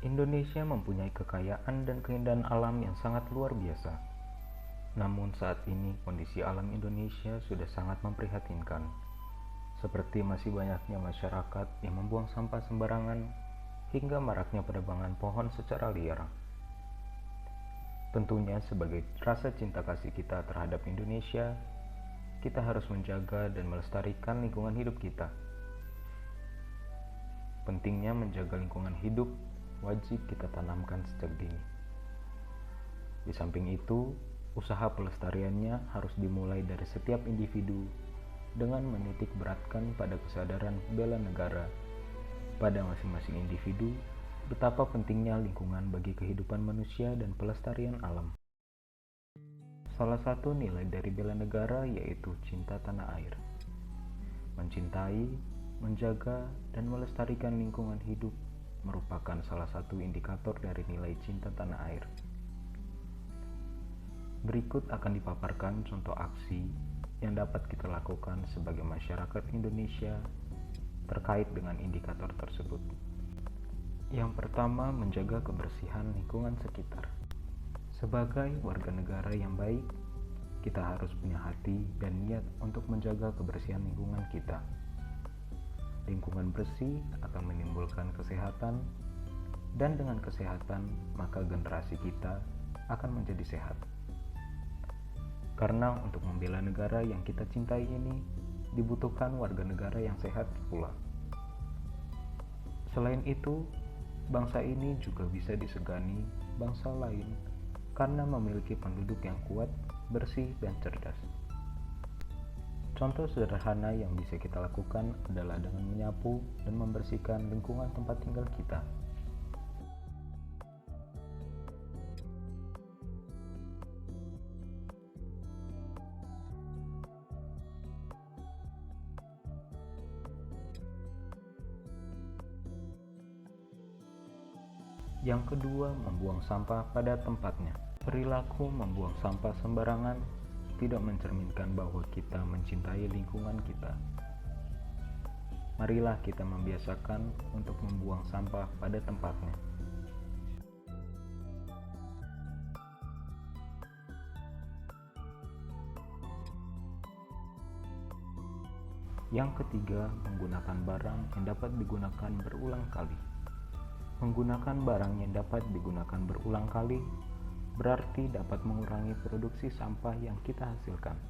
Indonesia mempunyai kekayaan dan keindahan alam yang sangat luar biasa. Namun saat ini kondisi alam Indonesia sudah sangat memprihatinkan. Seperti masih banyaknya masyarakat yang membuang sampah sembarangan hingga maraknya penebangan pohon secara liar. Tentunya sebagai rasa cinta kasih kita terhadap Indonesia, kita harus menjaga dan melestarikan lingkungan hidup kita. Pentingnya menjaga lingkungan hidup wajib kita tanamkan sejak dini. Di samping itu, usaha pelestariannya harus dimulai dari setiap individu dengan menitik beratkan pada kesadaran bela negara pada masing-masing individu betapa pentingnya lingkungan bagi kehidupan manusia dan pelestarian alam. Salah satu nilai dari bela negara yaitu cinta tanah air. Mencintai, menjaga, dan melestarikan lingkungan hidup merupakan salah satu indikator dari nilai cinta tanah air. Berikut akan dipaparkan contoh aksi yang dapat kita lakukan sebagai masyarakat Indonesia terkait dengan indikator tersebut. Yang pertama, menjaga kebersihan lingkungan sekitar. Sebagai warga negara yang baik, kita harus punya hati dan niat untuk menjaga kebersihan lingkungan kita. Lingkungan bersih akan menimbulkan kesehatan, dan dengan kesehatan maka generasi kita akan menjadi sehat. Karena untuk membela negara yang kita cintai ini dibutuhkan warga negara yang sehat pula. Selain itu, bangsa ini juga bisa disegani bangsa lain karena memiliki penduduk yang kuat, bersih, dan cerdas. Contoh sederhana yang bisa kita lakukan adalah dengan menyapu dan membersihkan lingkungan tempat tinggal kita. Yang kedua, membuang sampah pada tempatnya. Perilaku membuang sampah sembarangan tidak mencerminkan bahwa kita mencintai lingkungan kita. Marilah kita membiasakan untuk membuang sampah pada tempatnya. Yang ketiga, menggunakan barang yang dapat digunakan berulang kali. Menggunakan barang yang dapat digunakan berulang kali berarti dapat mengurangi produksi sampah yang kita hasilkan.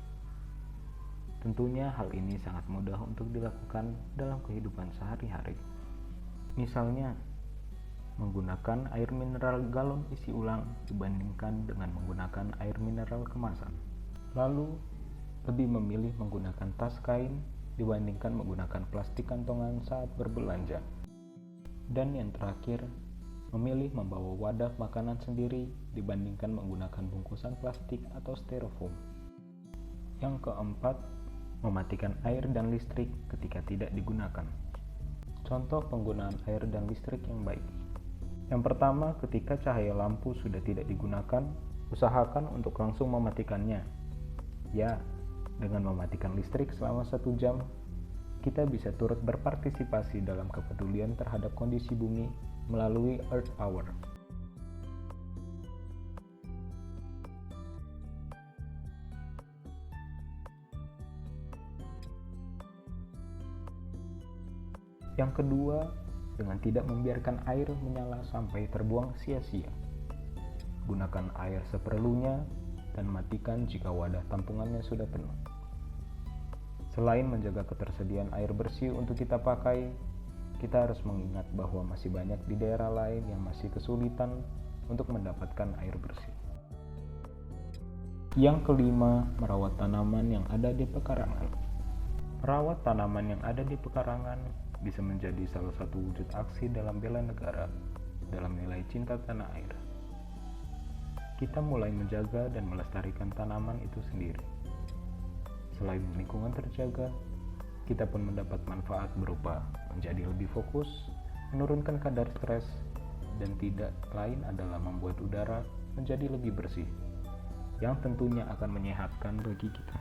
Tentunya hal ini sangat mudah untuk dilakukan dalam kehidupan sehari-hari. Misalnya, menggunakan air mineral galon isi ulang dibandingkan dengan menggunakan air mineral kemasan. Lalu, lebih memilih menggunakan tas kain dibandingkan menggunakan plastik kantongan saat berbelanja. Dan yang terakhir, memilih membawa wadah makanan sendiri dibandingkan menggunakan bungkusan plastik atau styrofoam. Yang keempat, mematikan air dan listrik ketika tidak digunakan. Contoh penggunaan air dan listrik yang baik. Yang pertama, ketika cahaya lampu sudah tidak digunakan, usahakan untuk langsung mematikannya. Ya, dengan mematikan listrik selama 1 jam, kita bisa turut berpartisipasi dalam kepedulian terhadap kondisi bumi melalui Earth Hour. Yang kedua, dengan tidak membiarkan air menyala sampai terbuang sia-sia. Gunakan air seperlunya dan matikan jika wadah tampungannya sudah penuh. Selain menjaga ketersediaan air bersih untuk kita pakai, kita harus mengingat bahwa masih banyak di daerah lain yang masih kesulitan untuk mendapatkan air bersih. Yang kelima, merawat tanaman yang ada di pekarangan. Merawat tanaman yang ada di pekarangan bisa menjadi salah satu wujud aksi dalam bela negara dalam nilai cinta tanah air. Kita mulai menjaga dan melestarikan tanaman itu sendiri. Selain lingkungan terjaga, kita pun mendapat manfaat berupa menjadi lebih fokus, menurunkan kadar stres, dan tidak lain adalah membuat udara menjadi lebih bersih, yang tentunya akan menyehatkan bagi kita.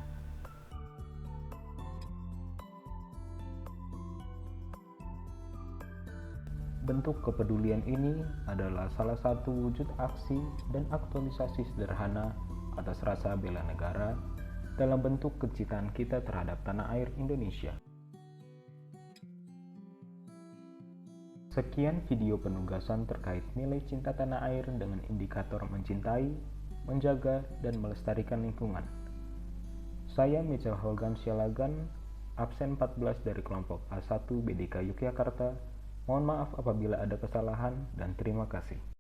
Bentuk kepedulian ini adalah salah satu wujud aksi dan aktualisasi sederhana atas rasa bela negara dalam bentuk kecintaan kita terhadap tanah air Indonesia. Sekian video penugasan terkait nilai cinta tanah air dengan indikator mencintai, menjaga, dan melestarikan lingkungan. Saya Michael Holgan Sialagan, absen 14 dari kelompok A1 BDK Yogyakarta. Mohon maaf apabila ada kesalahan dan terima kasih.